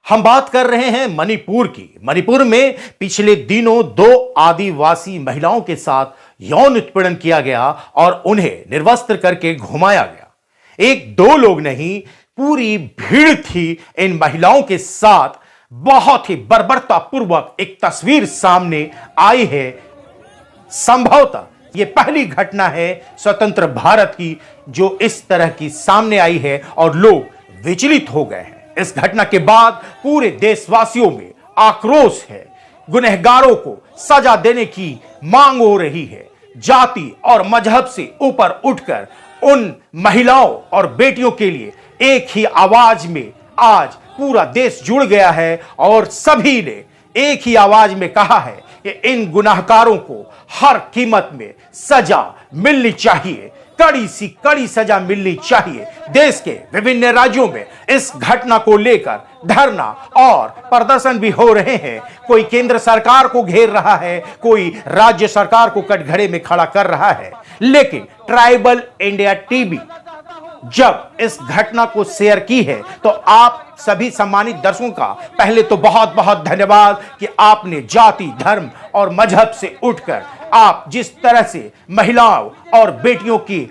हम बात कर रहे हैं मणिपुर की। मणिपुर में पिछले दिनों 2 आदिवासी महिलाओं के साथ यौन उत्पीड़न किया गया और उन्हें निर्वस्त्र करके घुमाया गया। 1-2 लोग नहीं, पूरी भीड़ थी इन महिलाओं के साथ। बहुत ही बर्बरतापूर्वक एक तस्वीर सामने आई है। संभवतः यह पहली घटना है स्वतंत्र भारत की जो इस तरह की सामने आई है और लोग विचलित हो गए हैं। इस घटना के बाद पूरे देशवासियों में आक्रोश है। गुनहगारों को सजा देने की मांग हो रही है। जाति और मजहब से ऊपर उठकर उन महिलाओं और बेटियों के लिए एक ही आवाज में आज पूरा देश जुड़ गया है और सभी ने एक ही आवाज में कहा है कि इन गुनाहगारों को हर कीमत में सजा मिलनी चाहिए, कड़ी सी कड़ी सजा मिलनी चाहिए। देश के विभिन्न राज्यों में इस घटना को लेकर धरना और प्रदर्शन भी हो रहे हैं। कोई केंद्र सरकार को घेर रहा है, कोई राज्य सरकार को कटघरे में खड़ा कर रहा है। लेकिन ट्राइबल इंडिया टीवी जब इस घटना को शेयर की है तो आप सभी सम्मानित दर्शकों का पहले तो बहुत बहुत धन्यवाद कि आपने जाति, धर्म और मजहब से उठकर आप जिस तरह से महिलाओं और बेटियों की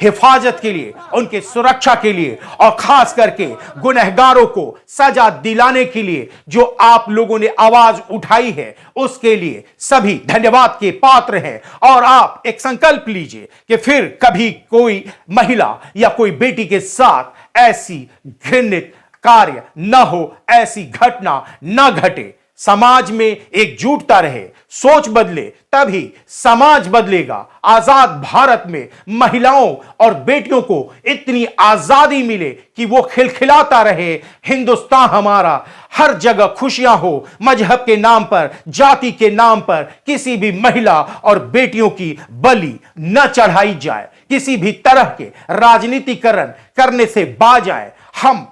हिफाजत के लिए, उनके सुरक्षा के लिए और खास करके गुनहगारों को सजा दिलाने के लिए जो आप लोगों ने आवाज उठाई है, उसके लिए सभी धन्यवाद के पात्र हैं। और आप एक संकल्प लीजिए कि फिर कभी कोई महिला या कोई बेटी के साथ ऐसी घृणित कार्य न हो, ऐसी घटना न घटे। समाज में एकजुटता रहे, सोच बदले तभी समाज बदलेगा। आजाद भारत में महिलाओं और बेटियों को इतनी आजादी मिले कि वो खिलखिलाता रहे। हिंदुस्तान हमारा, हर जगह खुशियां हो। मजहब के नाम पर, जाति के नाम पर किसी भी महिला और बेटियों की बलि न चढ़ाई जाए। किसी भी तरह के राजनीतिकरण करने से बाज आए। हम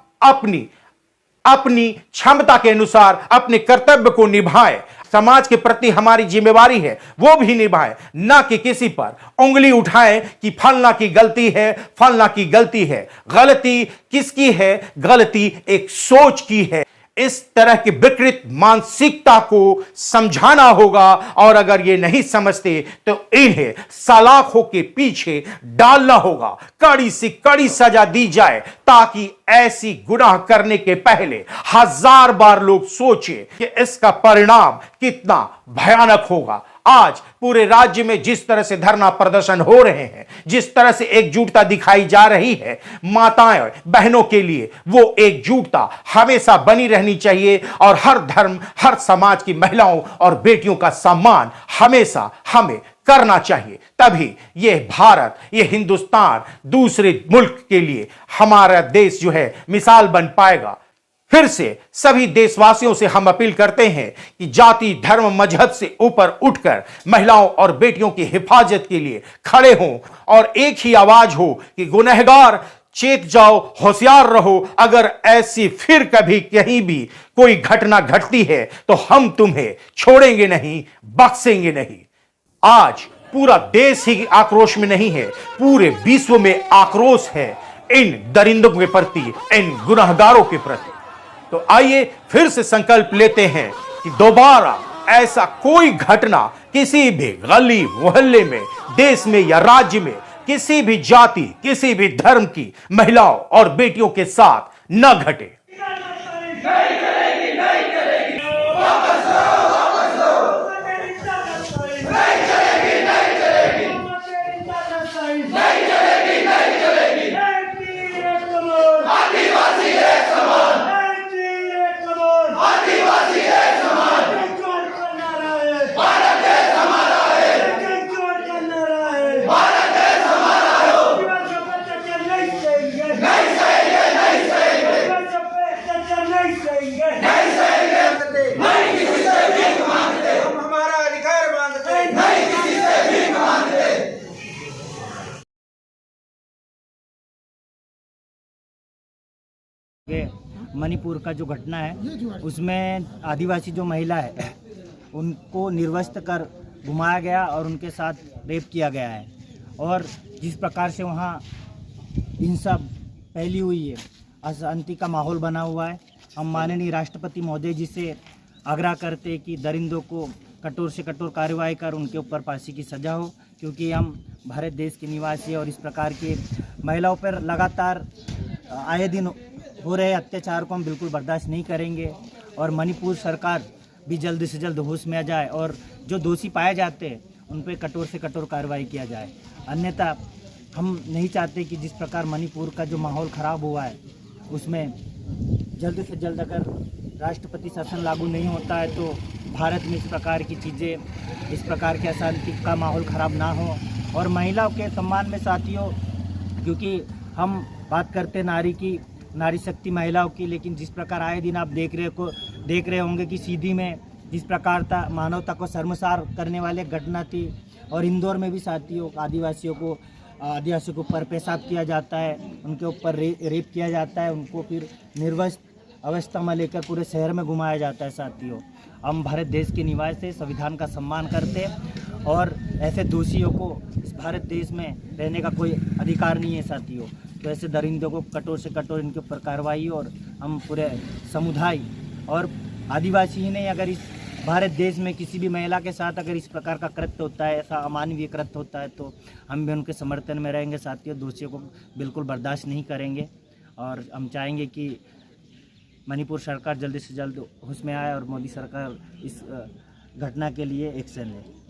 अपनी क्षमता के अनुसार अपने कर्तव्य को निभाएं। समाज के प्रति हमारी जिम्मेवारी है वो भी निभाएं, ना कि किसी पर उंगली उठाएं कि फलना की गलती है, फलना की गलती है। गलती किसकी है? गलती एक सोच की है। इस तरह की विकृत मानसिकता को समझाना होगा और अगर ये नहीं समझते तो इन्हें सलाखों के पीछे डालना होगा। कड़ी से कड़ी सजा दी जाए ताकि ऐसी गुनाह करने के पहले 1000 बार लोग सोचें कि इसका परिणाम कितना भयानक होगा। आज पूरे राज्य में जिस तरह से धरना प्रदर्शन हो रहे हैं, जिस तरह से एकजुटता दिखाई जा रही है माताएं बहनों के लिए, वो एकजुटता हमेशा बनी रहनी चाहिए और हर धर्म, हर समाज की महिलाओं और बेटियों का सम्मान हमेशा हमें करना चाहिए। तभी यह भारत, यह हिंदुस्तान दूसरे मुल्क के लिए हमारा देश जो है मिसाल बन पाएगा। फिर से सभी देशवासियों से हम अपील करते हैं कि जाति, धर्म, मजहब से ऊपर उठकर महिलाओं और बेटियों की हिफाजत के लिए खड़े हों और एक ही आवाज हो कि गुनहगार चेत जाओ, होशियार रहो। अगर ऐसी फिर कभी कहीं भी कोई घटना घटती है तो हम तुम्हें छोड़ेंगे नहीं, बख्शेंगे नहीं। आज पूरा देश ही आक्रोश में नहीं है, पूरे विश्व में आक्रोश है इन दरिंदों के प्रति, इन गुनहगारों के प्रति। तो आइए फिर से संकल्प लेते हैं कि दोबारा ऐसा कोई घटना किसी भी गली मोहल्ले में, देश में या राज्य में किसी भी जाति, किसी भी धर्म की महिलाओं और बेटियों के साथ न घटे। के मणिपुर का जो घटना है उसमें आदिवासी जो महिला है उनको निर्वस्त्र कर घुमाया गया और उनके साथ रेप किया गया है। और जिस प्रकार से वहाँ हिंसा फैली हुई है, अशांति का माहौल बना हुआ है, हम माननीय राष्ट्रपति महोदय जी से आग्रह करते हैं कि दरिंदों को कठोर से कठोर कार्रवाई कर उनके ऊपर फांसी की सज़ा हो, क्योंकि हम भारत देश के निवासी हैं और इस प्रकार के महिलाओं पर लगातार आए दिन हो रहे अत्याचार को हम बिल्कुल बर्दाश्त नहीं करेंगे। और मणिपुर सरकार भी जल्द से जल्द होश में आ जाए और जो दोषी पाए जाते हैं उन पर कठोर से कठोर कार्रवाई किया जाए। अन्यथा हम नहीं चाहते कि जिस प्रकार मणिपुर का जो माहौल ख़राब हुआ है उसमें जल्द से जल्द अगर राष्ट्रपति शासन लागू नहीं होता है तो भारत में इस प्रकार की चीज़ें, इस प्रकार के अशांति का माहौल ख़राब ना हो। और महिलाओं के सम्मान में साथियों, क्योंकि हम बात करते नारी की, नारी शक्ति महिलाओं की, लेकिन जिस प्रकार आए दिन आप देख रहे होंगे कि सीधी में जिस प्रकार था मानवता को शर्मसार करने वाले घटना थी। और इंदौर में भी साथियों आदिवासियों के ऊपर पेशाब किया जाता है, उनके ऊपर रेप किया जाता है, उनको फिर निर्वस्त्र अवस्था में लेकर पूरे शहर में घुमाया जाता है। साथियों, हम भारत देश के निवासी संविधान का सम्मान करते हैं और ऐसे दोषियों को इस भारत देश में रहने का कोई अधिकार नहीं है। साथियों, तो ऐसे दरिंदों को कठोर से कठोर इनके ऊपर कार्रवाई और हम पूरे समुदाय और आदिवासी ही नहीं, अगर इस भारत देश में किसी भी महिला के साथ अगर इस प्रकार का कृत्य होता है, ऐसा अमानवीय कृत्य होता है, तो हम भी उनके समर्थन में रहेंगे। साथियों, दोषियों को बिल्कुल बर्दाश्त नहीं करेंगे और हम चाहेंगे कि मणिपुर सरकार जल्दी से जल्द होश में आए और मोदी सरकार इस घटना के लिए एक्शन ले।